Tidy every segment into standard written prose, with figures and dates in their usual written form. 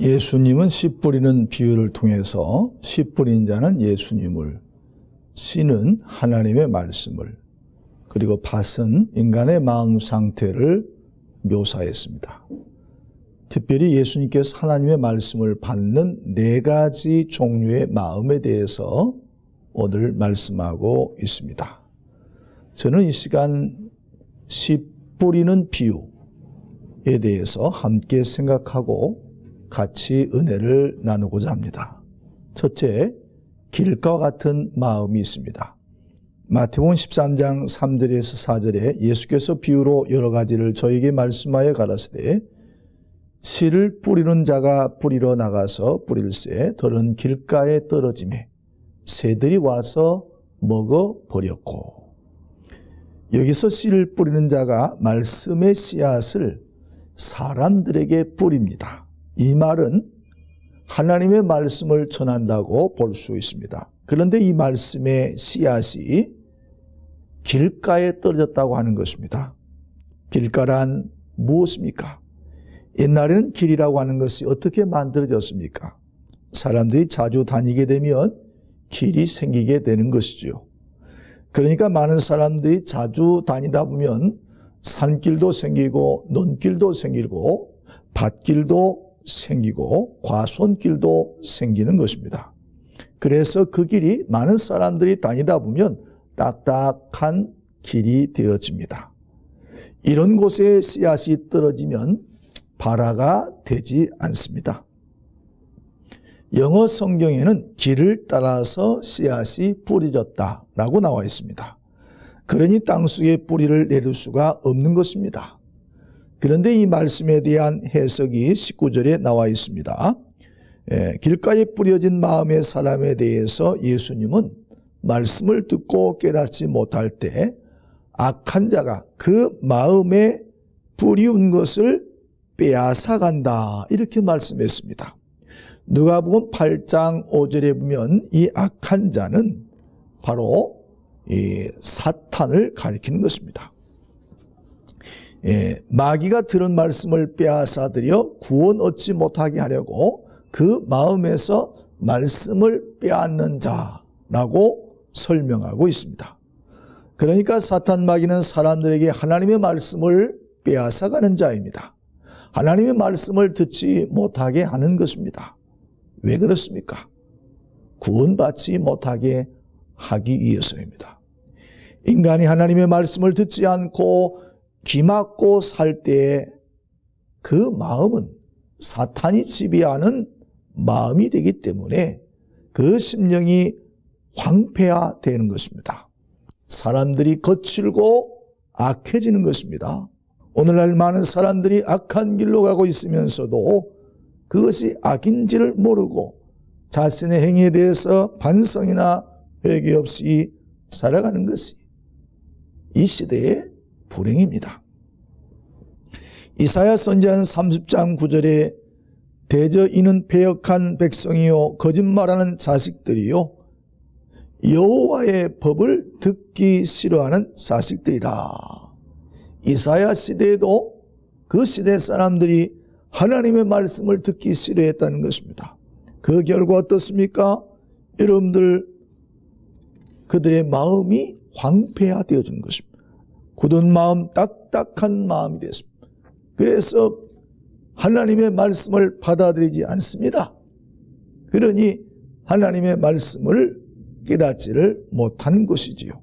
예수님은 씨 뿌리는 비유를 통해서 씨 뿌린 자는 예수님을, 씨는 하나님의 말씀을, 그리고 밭은 인간의 마음 상태를 묘사했습니다. 특별히 예수님께서 하나님의 말씀을 받는 4가지 종류의 마음에 대해서 오늘 말씀하고 있습니다. 저는 이 시간 씨 뿌리는 비유에 대해서 함께 생각하고 같이 은혜를 나누고자 합니다. 첫째, 길과 같은 마음이 있습니다. 마태복음 13장 3절에서 4절에 예수께서 비유로 여러 가지를 저에게 말씀하여 가라사대 씨를 뿌리는 자가 뿌리러 나가서 뿌릴새 들은 길가에 떨어지매 새들이 와서 먹어버렸고. 여기서 씨를 뿌리는 자가 말씀의 씨앗을 사람들에게 뿌립니다. 이 말은 하나님의 말씀을 전한다고 볼 수 있습니다. 그런데 이 말씀의 씨앗이 길가에 떨어졌다고 하는 것입니다. 길가란 무엇입니까? 옛날에는 길이라고 하는 것이 어떻게 만들어졌습니까? 사람들이 자주 다니게 되면 길이 생기게 되는 것이죠. 그러니까 많은 사람들이 자주 다니다 보면 산길도 생기고 논길도 생기고 밭길도 생기고 과수원길도 생기는 것입니다. 그래서 그 길이 많은 사람들이 다니다 보면 딱딱한 길이 되어집니다. 이런 곳에 씨앗이 떨어지면 발화가 되지 않습니다. 영어 성경에는 길을 따라서 씨앗이 뿌려졌다라고 나와 있습니다. 그러니 땅속에 뿌리를 내릴 수가 없는 것입니다. 그런데 이 말씀에 대한 해석이 19절에 나와 있습니다. 길가에 뿌려진 마음의 사람에 대해서 예수님은 말씀을 듣고 깨닫지 못할 때 악한 자가 그 마음에 뿌리운 것을 빼앗아간다 이렇게 말씀했습니다. 누가복음 8장 5절에 보면 이 악한 자는 바로 이 사탄을 가리키는 것입니다. 마귀가 들은 말씀을 빼앗아들여 구원 얻지 못하게 하려고 그 마음에서 말씀을 빼앗는 자라고 설명하고 있습니다. 그러니까 사탄 마귀는 사람들에게 하나님의 말씀을 빼앗아가는 자입니다. 하나님의 말씀을 듣지 못하게 하는 것입니다. 왜 그렇습니까? 구원받지 못하게 하기 위해서입니다. 인간이 하나님의 말씀을 듣지 않고 기막고 살 때에 그 마음은 사탄이 지배하는 마음이 되기 때문에 그 심령이 황폐화되는 것입니다. 사람들이 거칠고 악해지는 것입니다. 오늘날 많은 사람들이 악한 길로 가고 있으면서도 그것이 악인지를 모르고 자신의 행위에 대해서 반성이나 회개 없이 살아가는 것이 이 시대의 불행입니다. 이사야 선지자는 30장 9절에 대저 이는 패역한 백성이요 거짓말하는 자식들이요 여호와의 법을 듣기 싫어하는 자식들이라. 이사야 시대에도 그 시대 사람들이 하나님의 말씀을 듣기 싫어했다는 것입니다. 그 결과 어떻습니까? 여러분들 그들의 마음이 황폐화되어지는 것입니다. 굳은 마음, 딱딱한 마음이 됐습니다. 그래서 하나님의 말씀을 받아들이지 않습니다. 그러니 하나님의 말씀을 깨닫지를 못하는 것이지요.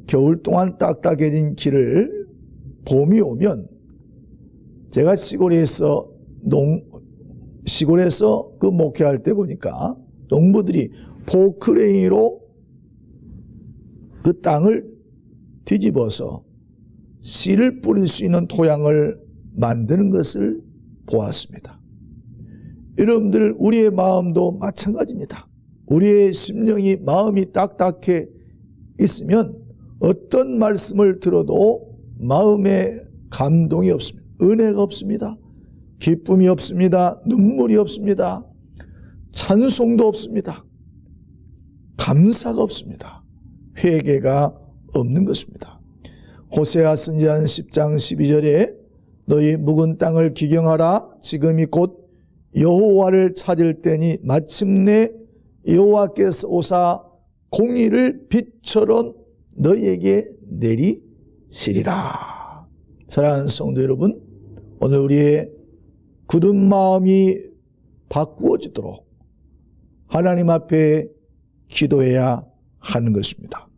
겨울 동안 딱딱해진 길을 봄이 오면 제가 시골에서 그 목회할 때 보니까 농부들이 포크레인으로 그 땅을 뒤집어서 씨를 뿌릴 수 있는 토양을 만드는 것을 보았습니다. 여러분들 우리의 마음도 마찬가지입니다. 우리의 심령이 마음이 딱딱해 있으면 어떤 말씀을 들어도 마음에 감동이 없습니다. 은혜가 없습니다. 기쁨이 없습니다. 눈물이 없습니다. 찬송도 없습니다. 감사가 없습니다. 회개가 없는 것입니다. 호세아 선지자는 10장 12절에 너희 묵은 땅을 기경하라. 지금이 곧 여호와를 찾을 때니 마침내 여호와께서 오사 공의를 빛처럼 너희에게 내리시리라. 사랑하는 성도 여러분, 오늘 우리의 굳은 마음이 바꾸어지도록 하나님 앞에 기도해야 하는 것입니다.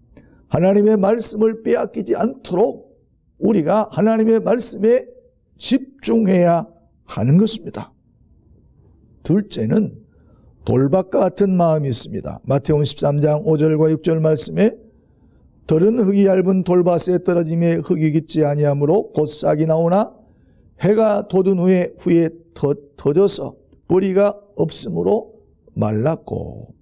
하나님의 말씀을 빼앗기지 않도록 우리가 하나님의 말씀에 집중해야 하는 것입니다. 둘째는 돌밭과 같은 마음이 있습니다. 마태복음 13장 5절과 6절 말씀에 들은 흙이 얇은 돌밭에 떨어짐에 흙이 깊지 아니하므로 곧 싹이 나오나 해가 돋은 후에 터져서 뿌리가 없으므로 말랐고.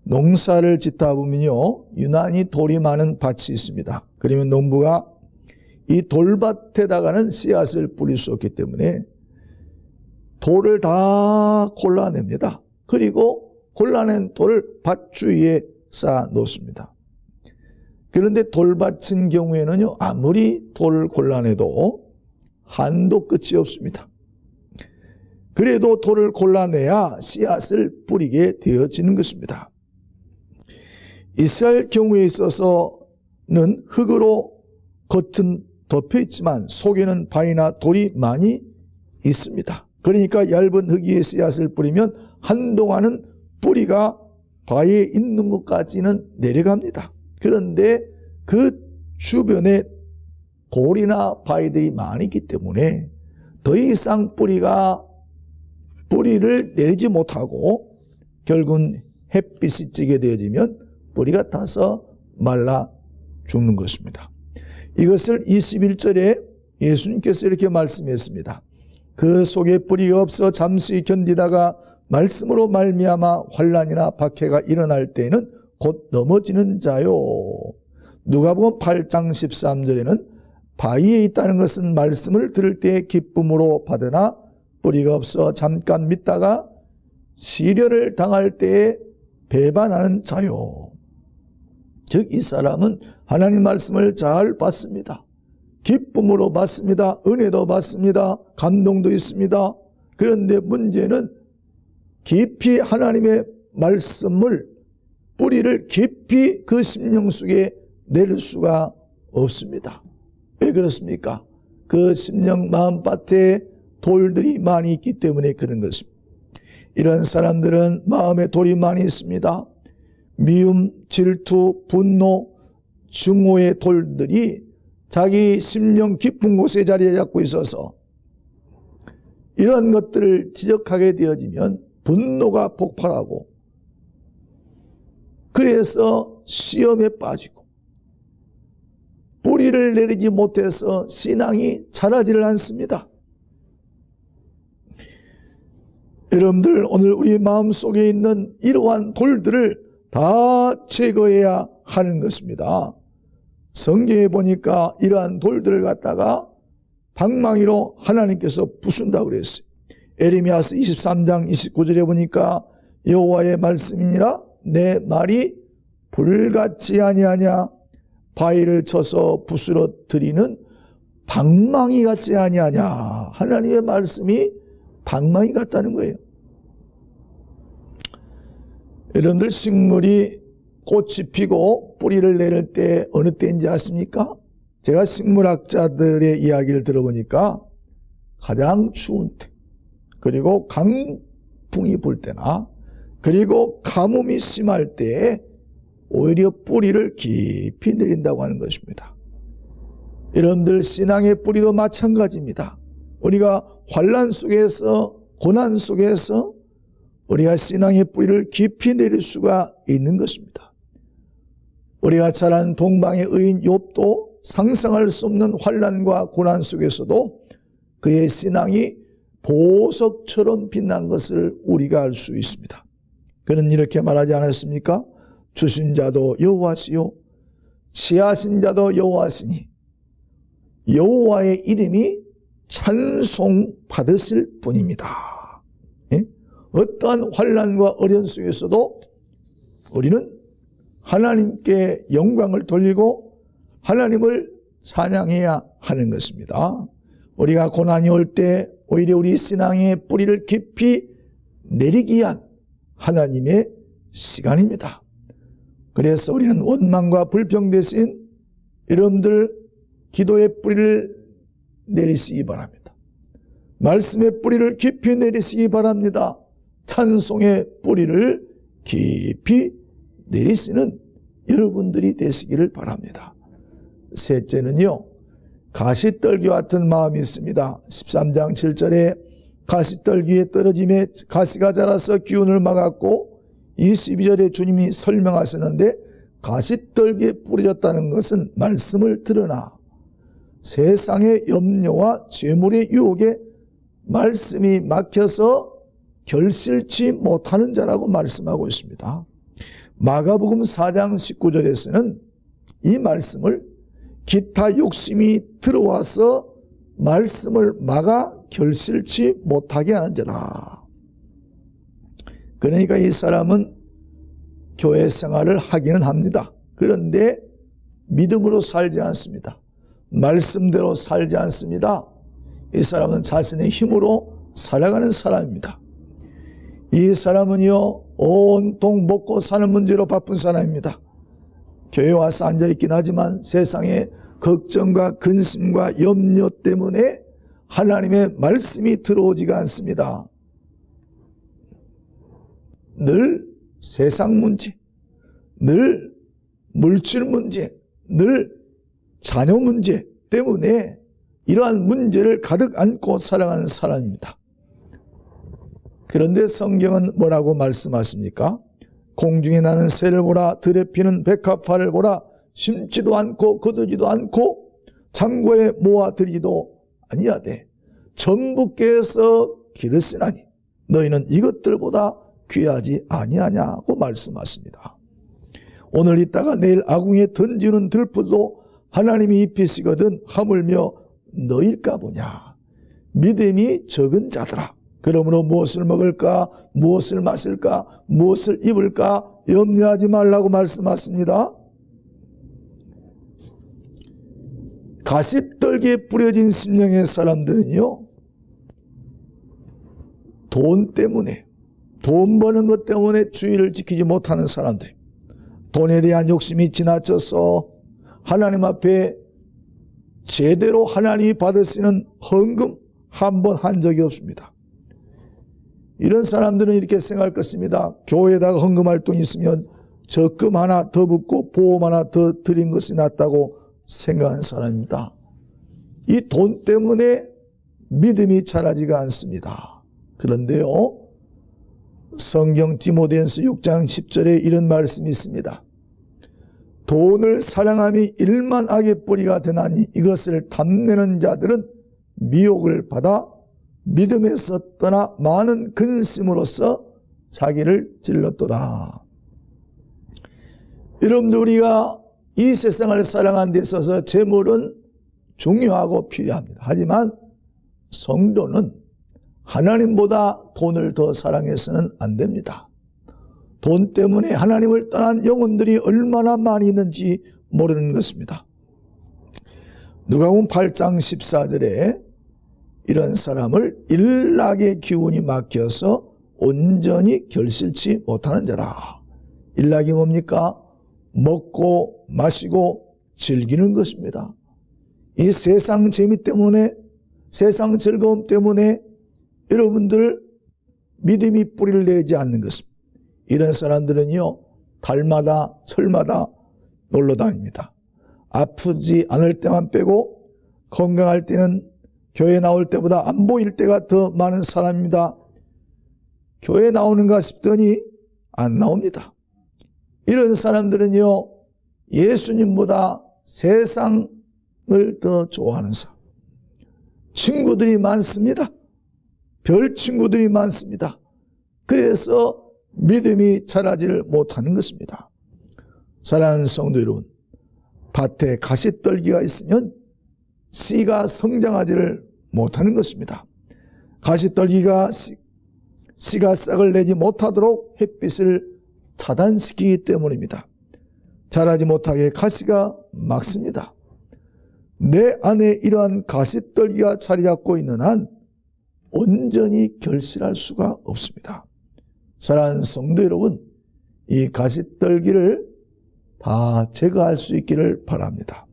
농사를 짓다 보면요, 유난히 돌이 많은 밭이 있습니다. 그러면 농부가 이 돌밭에다가는 씨앗을 뿌릴 수 없기 때문에 돌을 다 골라냅니다. 그리고 골라낸 돌을 밭 주위에 쌓아 놓습니다. 그런데 돌밭인 경우에는요, 아무리 돌을 골라내도 한도 끝이 없습니다. 그래도 돌을 골라내야 씨앗을 뿌리게 되어지는 것입니다. 이스라엘 경우에 있어서는 흙으로 겉은 덮여 있지만 속에는 바위나 돌이 많이 있습니다. 그러니까 얇은 흙 위에 씨앗을 뿌리면 한동안은 뿌리가 바위에 있는 것까지는 내려갑니다. 그런데 그 주변에 돌이나 바위들이 많이 있기 때문에 더 이상 뿌리를 내리지 못하고 결국은 햇빛이 찌게 되어지면 뿌리가 타서 말라 죽는 것입니다. 이것을 21절에 예수님께서 이렇게 말씀했습니다. 그 속에 뿌리가 없어 잠시 견디다가 말씀으로 말미암아 환난이나 박해가 일어날 때에는 곧 넘어지는 자요. 누가복음 8장 13절에는 바위에 있다는 것은 말씀을 들을 때 기쁨으로 받으나 뿌리가 없어 잠깐 믿다가 시련을 당할 때에 배반하는 자요. 즉 이 사람은 하나님 말씀을 잘 받습니다. 기쁨으로 받습니다. 은혜도 받습니다. 감동도 있습니다. 그런데 문제는 깊이 하나님의 말씀을 뿌리를 깊이 그 심령 속에 내릴 수가 없습니다. 왜 그렇습니까? 그 심령 마음밭에 돌들이 많이 있기 때문에 그런 것입니다. 이런 사람들은 마음에 돌이 많이 있습니다. 미움, 질투, 분노, 증오의 돌들이 자기 심령 깊은 곳에 자리에 잡고 있어서 이런 것들을 지적하게 되어지면 분노가 폭발하고 그래서 시험에 빠지고 뿌리를 내리지 못해서 신앙이 자라지를 않습니다. 여러분들 오늘 우리 마음속에 있는 이러한 돌들을 다 제거해야 하는 것입니다. 성경에 보니까 이러한 돌들을 갖다가 방망이로 하나님께서 부순다고 그랬어요. 에레미야서 23장 29절에 보니까 여호와의 말씀이니라 내 말이 불같지 아니하냐 바위를 쳐서 부스러뜨리는 방망이 같지 아니하냐. 하나님의 말씀이 방망이 같다는 거예요. 여러분들 식물이 꽃이 피고 뿌리를 내릴 때 어느 때인지 아십니까? 제가 식물학자들의 이야기를 들어보니까 가장 추운 때, 그리고 강풍이 불 때나, 그리고 가뭄이 심할 때에 오히려 뿌리를 깊이 내린다고 하는 것입니다. 여러분들 신앙의 뿌리도 마찬가지입니다. 우리가 환난 속에서, 고난 속에서 우리가 신앙의 뿌리를 깊이 내릴 수가 있는 것입니다. 우리가 잘 아는 동방의 의인 욥도 상상할 수 없는 환난과 고난 속에서도 그의 신앙이 보석처럼 빛난 것을 우리가 알 수 있습니다. 그는 이렇게 말하지 않았습니까? 주신 자도 여호와시요 취하신 자도 여호와시니 여호와의 이름이 찬송받으실 분입니다. 예? 어떠한 환난과 어려움 속에서도 우리는 하나님께 영광을 돌리고 하나님을 찬양해야 하는 것입니다. 우리가 고난이 올 때 오히려 우리 신앙의 뿌리를 깊이 내리기 위한 하나님의 시간입니다. 그래서 우리는 원망과 불평 대신 여러분들 기도의 뿌리를 내리시기 바랍니다. 말씀의 뿌리를 깊이 내리시기 바랍니다. 찬송의 뿌리를 깊이 내리시는 여러분들이 되시기를 바랍니다. 셋째는요, 가시떨기 같은 마음이 있습니다. 13장 7절에 가시떨기에 떨어짐에 가시가 자라서 기운을 막았고 22절에 주님이 설명하셨는데 가시떨기에 뿌려졌다는 것은 말씀을 들으나 세상의 염려와 죄물의 유혹에 말씀이 막혀서 결실치 못하는 자라고 말씀하고 있습니다. 마가복음 4장 19절에서는 이 말씀을 기타 욕심이 들어와서 말씀을 막아 결실치 못하게 하는 자라. 그러니까 이 사람은 교회 생활을 하기는 합니다. 그런데 믿음으로 살지 않습니다. 말씀대로 살지 않습니다. 이 사람은 자신의 힘으로 살아가는 사람입니다. 이 사람은요, 온통 먹고 사는 문제로 바쁜 사람입니다. 교회에 와서 앉아있긴 하지만 세상의 걱정과 근심과 염려 때문에 하나님의 말씀이 들어오지가 않습니다. 늘 세상 문제, 늘 물질 문제, 늘 자녀 문제 때문에 이러한 문제를 가득 안고 살아가는 사람입니다. 그런데 성경은 뭐라고 말씀하십니까? 공중에 나는 새를 보라, 들에 피는 백합화를 보라, 심지도 않고 거두지도 않고 창고에 모아들이지도 아니하되 전부께서 기르시나니 너희는 이것들보다 귀하지 아니하냐고 말씀하십니다. 오늘 있다가 내일 아궁이에 던지는 들풀도 하나님이 입히시거든 하물며 너일까 보냐. 믿음이 적은 자들아, 그러므로 무엇을 먹을까, 무엇을 마실까, 무엇을 입을까 염려하지 말라고 말씀하십니다. 가시떨기에 뿌려진 심령의 사람들은요, 돈 때문에, 돈 버는 것 때문에 주의를 지키지 못하는 사람들, 돈에 대한 욕심이 지나쳐서 하나님 앞에 제대로 하나님이 받으시는 헌금 한 번 한 적이 없습니다. 이런 사람들은 이렇게 생각할 것입니다. 교회에다가 헌금 활동이 있으면 적금 하나 더 붓고 보험 하나 더 드린 것이 낫다고 생각하는 사람입니다. 이 돈 때문에 믿음이 자라지가 않습니다. 그런데요, 성경 디모데전서 6장 10절에 이런 말씀이 있습니다. 돈을 사랑함이 일만 악의 뿌리가 되나니 이것을 탐내는 자들은 미혹을 받아 믿음에서 떠나 많은 근심으로써 자기를 찔렀도다. 여러분들, 우리가 이 세상을 살아가는 데 있어서 재물은 중요하고 필요합니다. 하지만 성도는 하나님보다 돈을 더 사랑해서는 안 됩니다. 돈 때문에 하나님을 떠난 영혼들이 얼마나 많이 있는지 모르는 것입니다. 누가복음 8장 14절에 이런 사람을 일락의 기운이 막혀서 온전히 결실치 못하는 자라. 일락이 뭡니까? 먹고 마시고 즐기는 것입니다. 이 세상 재미 때문에, 세상 즐거움 때문에 여러분들 믿음이 뿌리를 내지 않는 것입니다. 이런 사람들은요, 달마다 설마다 놀러 다닙니다. 아프지 않을 때만 빼고 건강할 때는 교회 나올 때보다 안 보일 때가 더 많은 사람입니다. 교회 나오는가 싶더니 안 나옵니다. 이런 사람들은요, 예수님보다 세상을 더 좋아하는 사람. 친구들이 많습니다. 별 친구들이 많습니다. 그래서 믿음이 자라지를 못하는 것입니다. 사랑하는 성도 여러분, 밭에 가시떨기가 있으면 씨가 성장하지를 못하는 것입니다. 가시떨기가 씨가 싹을 내지 못하도록 햇빛을 차단시키기 때문입니다. 자라지 못하게 가시가 막습니다. 내 안에 이러한 가시떨기가 자리 잡고 있는 한 온전히 결실할 수가 없습니다. 사랑하는 성도 여러분, 이 가시떨기를 다 제거할 수 있기를 바랍니다.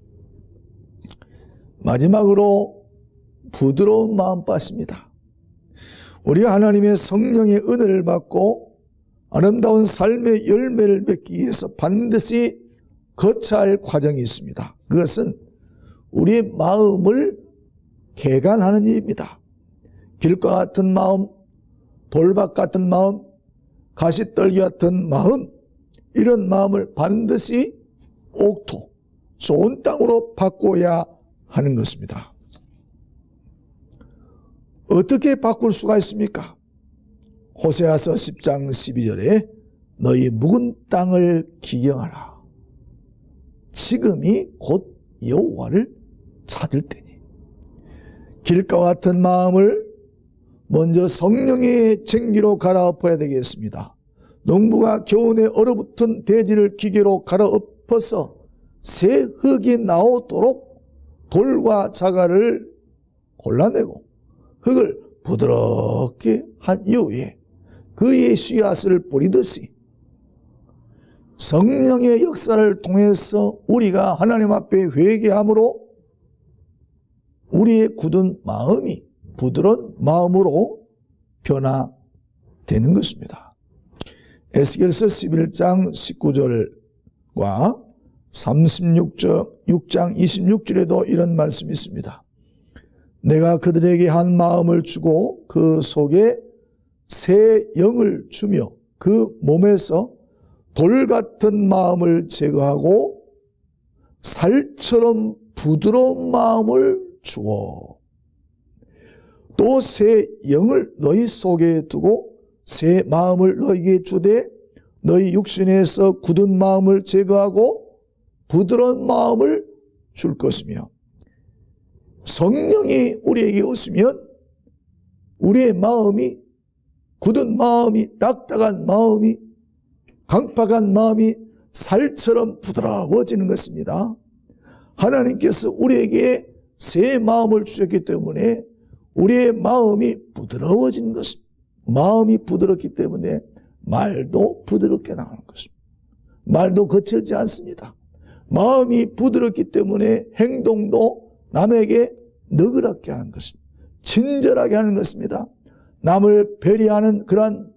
마지막으로 부드러운 마음밭입니다. 우리가 하나님의 성령의 은혜를 받고 아름다운 삶의 열매를 맺기 위해서 반드시 거쳐야 할 과정이 있습니다. 그것은 우리의 마음을 개간하는 일입니다. 길과 같은 마음, 돌밭 같은 마음, 가시떨기 같은 마음, 이런 마음을 반드시 옥토, 좋은 땅으로 바꿔야 하는 것입니다. 어떻게 바꿀 수가 있습니까? 호세아서 10장 12절에 너희 묵은 땅을 기경하라. 지금이 곧 여호와를 찾을 때니. 길과 같은 마음을 먼저 성령의 쟁기로 갈아엎어야 되겠습니다. 농부가 겨우내 얼어붙은 대지를 기계로 갈아엎어서 새 흙이 나오도록 돌과 자갈을 골라내고 흙을 부드럽게 한 이후에 그의 씨앗을 뿌리듯이 성령의 역사를 통해서 우리가 하나님 앞에 회개함으로 우리의 굳은 마음이 부드러운 마음으로 변화되는 것입니다. 에스겔서 11장 19절과 36장 26절에도 이런 말씀이 있습니다. 내가 그들에게 한 마음을 주고 그 속에 새 영을 주며 그 몸에서 돌 같은 마음을 제거하고 살처럼 부드러운 마음을 주어 또 새 영을 너희 속에 두고 새 마음을 너희에게 주되 너희 육신에서 굳은 마음을 제거하고 부드러운 마음을 줄 것이며 성령이 우리에게 오시면 우리의 마음이 굳은 마음이 딱딱한 마음이 강팍한 마음이 살처럼 부드러워지는 것입니다. 하나님께서 우리에게 새 마음을 주셨기 때문에 우리의 마음이 부드러워지는 것입니다. 마음이 부드럽기 때문에 말도 부드럽게 나가는 것입니다. 말도 거칠지 않습니다. 마음이 부드럽기 때문에 행동도 남에게 너그럽게 하는 것입니다. 친절하게 하는 것입니다. 남을 배려하는 그러한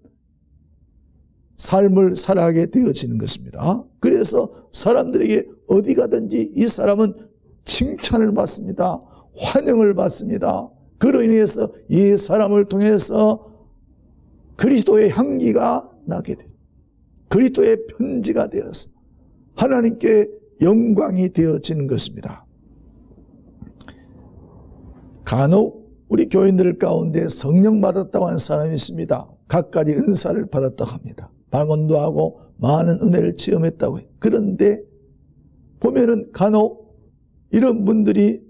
삶을 살아가게 되어지는 것입니다. 그래서 사람들에게 어디 가든지 이 사람은 칭찬을 받습니다. 환영을 받습니다. 그로 인해서 이 사람을 통해서 그리스도의 향기가 나게 돼요. 그리스도의 편지가 되어서 하나님께 영광이 되어지는 것입니다. 간혹 우리 교인들 가운데 성령 받았다고 하는 사람이 있습니다. 각가지 은사를 받았다고 합니다. 방언도 하고 많은 은혜를 체험했다고 해요. 그런데 보면은 간혹 이런 분들이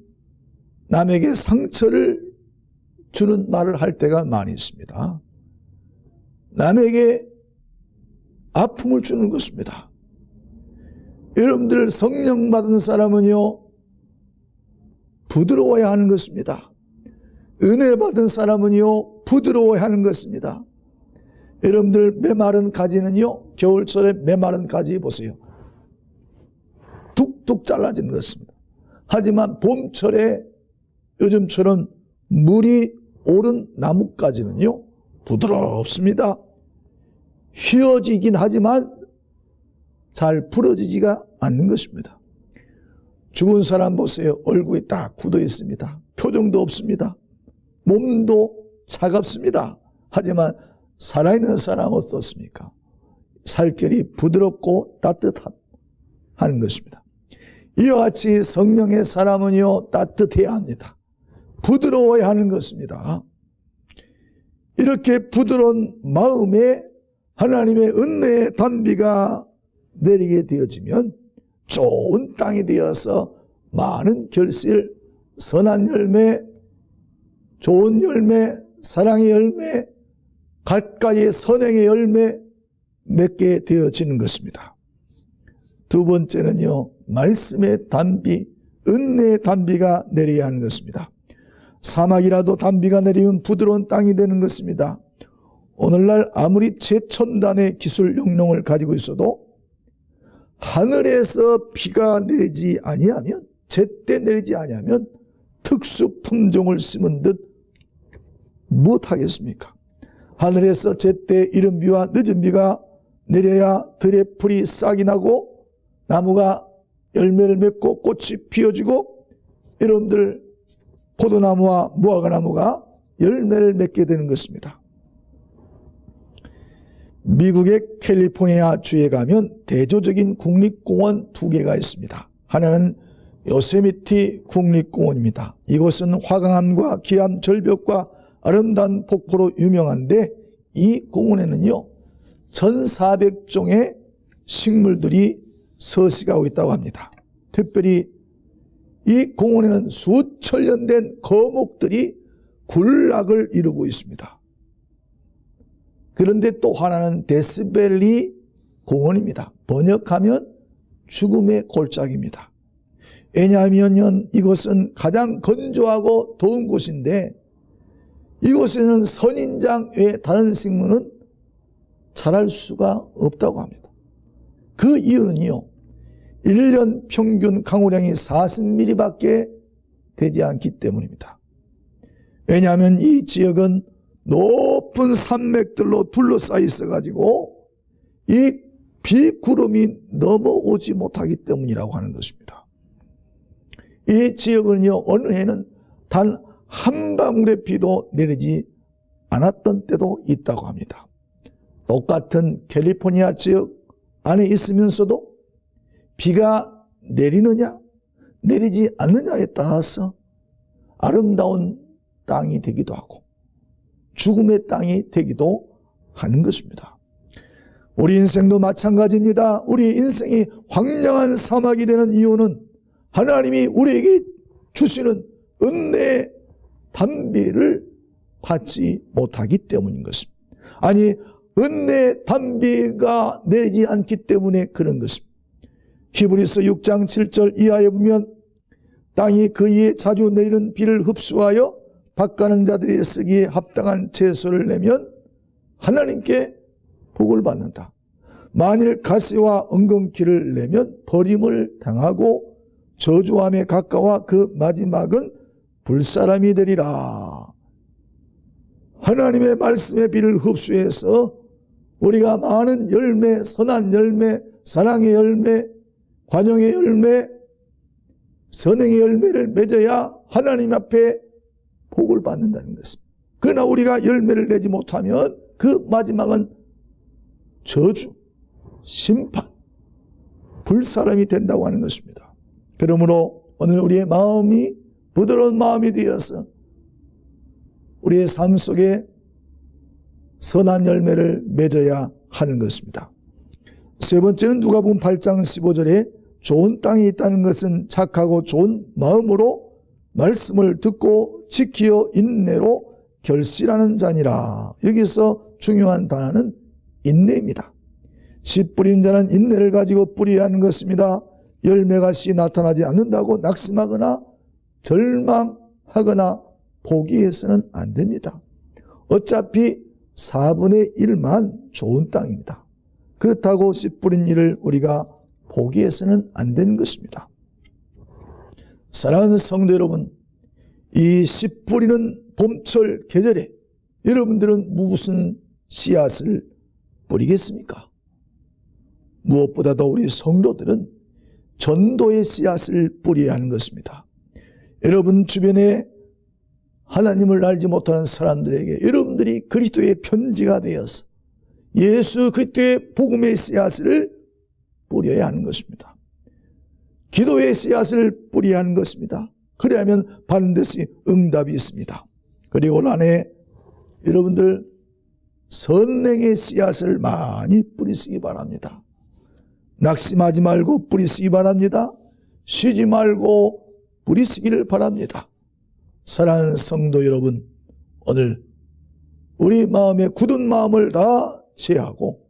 남에게 상처를 주는 말을 할 때가 많이 있습니다. 남에게 아픔을 주는 것입니다. 여러분들 성령 받은 사람은요 부드러워야 하는 것입니다. 은혜 받은 사람은요 부드러워야 하는 것입니다. 여러분들 메마른 가지는요 겨울철에 메마른 가지 보세요. 툭툭 잘라지는 것입니다. 하지만 봄철에 요즘처럼 물이 오른 나뭇가지는요 부드럽습니다. 휘어지긴 하지만 잘 부러지지가 않는 것입니다. 죽은 사람 보세요. 얼굴이 딱 굳어 있습니다. 표정도 없습니다. 몸도 차갑습니다. 하지만 살아있는 사람은 어떻습니까? 살결이 부드럽고 따뜻한 것입니다. 이와 같이 성령의 사람은요 따뜻해야 합니다. 부드러워야 하는 것입니다. 이렇게 부드러운 마음에 하나님의 은혜의 단비가 내리게 되어지면 좋은 땅이 되어서 많은 결실, 선한 열매, 좋은 열매, 사랑의 열매, 갖가지의 선행의 열매 맺게 되어지는 것입니다. 두 번째는요, 말씀의 단비, 은혜의 단비가 내려야 하는 것입니다. 사막이라도 단비가 내리면 부드러운 땅이 되는 것입니다. 오늘날 아무리 최첨단의 기술 용령을 가지고 있어도 하늘에서 비가 내리지 아니하면, 제때 내리지 아니하면 특수 품종을 심은 듯 무엇하겠습니까? 하늘에서 제때 이른 비와 늦은 비가 내려야 들의 풀이 싹이 나고 나무가 열매를 맺고 꽃이 피어지고 여러분들 포도나무와 무화과나무가 열매를 맺게 되는 것입니다. 미국의 캘리포니아 주에 가면 대조적인 국립공원 두 개가 있습니다. 하나는 요세미티 국립공원입니다. 이곳은 화강암과 기암 절벽과 아름다운 폭포로 유명한데 이 공원에는요 1400종의 식물들이 서식하고 있다고 합니다. 특별히 이 공원에는 수천 년 된 거목들이 군락을 이루고 있습니다. 그런데 또 하나는 데스밸리 공원입니다. 번역하면 죽음의 골짜기입니다. 왜냐하면 이곳은 가장 건조하고 더운 곳인데 이곳에는 선인장 외에 다른 식물은 자랄 수가 없다고 합니다. 그 이유는요, 1년 평균 강우량이 40mm밖에 되지 않기 때문입니다. 왜냐하면 이 지역은 높은 산맥들로 둘러싸여 있어가지고 이 비구름이 넘어오지 못하기 때문이라고 하는 것입니다. 이 지역은요, 어느 해는 단 한 방울의 비도 내리지 않았던 때도 있다고 합니다. 똑같은 캘리포니아 지역 안에 있으면서도 비가 내리느냐 내리지 않느냐에 따라서 아름다운 땅이 되기도 하고 죽음의 땅이 되기도 하는 것입니다. 우리 인생도 마찬가지입니다. 우리 인생이 황량한 사막이 되는 이유는 하나님이 우리에게 주시는 은혜의 단비를 받지 못하기 때문인 것입니다. 아니, 은혜의 단비가 내리지 않기 때문에 그런 것입니다. 히브리서 6장 7절 이하에 보면 땅이 그 위에 자주 내리는 비를 흡수하여 밭가는 자들이 쓰기에 합당한 채소를 내면 하나님께 복을 받는다. 만일 가시와 엉겅퀴를 내면 버림을 당하고 저주함에 가까워 그 마지막은 불사람이 되리라. 하나님의 말씀의 비를 흡수해서 우리가 많은 열매, 선한 열매, 사랑의 열매, 관용의 열매, 선행의 열매를 맺어야 하나님 앞에 복을 받는다는 것입니다. 그러나 우리가 열매를 내지 못하면 그 마지막은 저주, 심판, 불사람이 된다고 하는 것입니다. 그러므로 오늘 우리의 마음이 부드러운 마음이 되어서 우리의 삶 속에 선한 열매를 맺어야 하는 것입니다. 세 번째는 누가복음 8장 15절에 좋은 땅이 있다는 것은 착하고 좋은 마음으로 말씀을 듣고 지키어 인내로 결실하는 자니라. 여기서 중요한 단어는 인내입니다. 씨 뿌린 자는 인내를 가지고 뿌려야 하는 것입니다. 열매가 씨 나타나지 않는다고 낙심하거나 절망하거나 포기해서는 안 됩니다. 어차피 4분의 1만 좋은 땅입니다. 그렇다고 씨 뿌린 일을 우리가 포기해서는 안 되는 것입니다. 사랑하는 성도 여러분, 이 씨 뿌리는 봄철 계절에 여러분들은 무슨 씨앗을 뿌리겠습니까? 무엇보다도 우리 성도들은 전도의 씨앗을 뿌려야 하는 것입니다. 여러분 주변에 하나님을 알지 못하는 사람들에게 여러분들이 그리스도의 편지가 되어서 예수 그리스도의 복음의 씨앗을 뿌려야 하는 것입니다. 기도의 씨앗을 뿌려야 하는 것입니다. 그래야만 반드시 응답이 있습니다. 그리고 올 한해 여러분들 선행의 씨앗을 많이 뿌리시기 바랍니다. 낙심하지 말고 뿌리시기 바랍니다. 쉬지 말고 뿌리시기를 바랍니다. 사랑하는 성도 여러분, 오늘 우리 마음의 굳은 마음을 다 제하고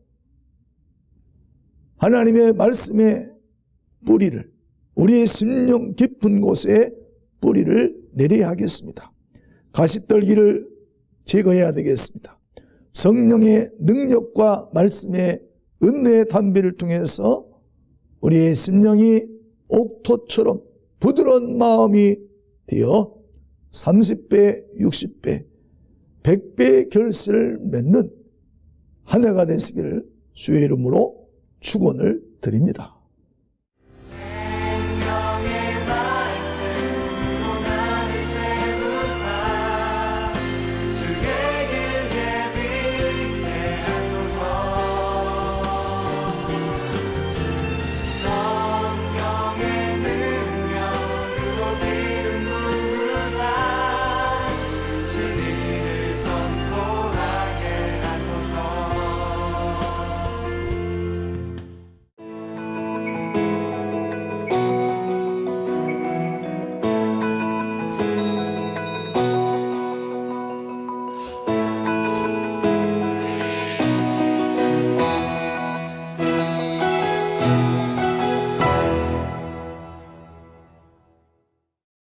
하나님의 말씀의 뿌리를, 우리의 심령 깊은 곳에 뿌리를 내려야 하겠습니다. 가시떨기를 제거해야 되겠습니다. 성령의 능력과 말씀의 은혜의 담비를 통해서 우리의 심령이 옥토처럼 부드러운 마음이 되어 30배, 60배, 100배의 결실을 맺는 한 해가 되시기를 주의 이름으로 축원을 드립니다.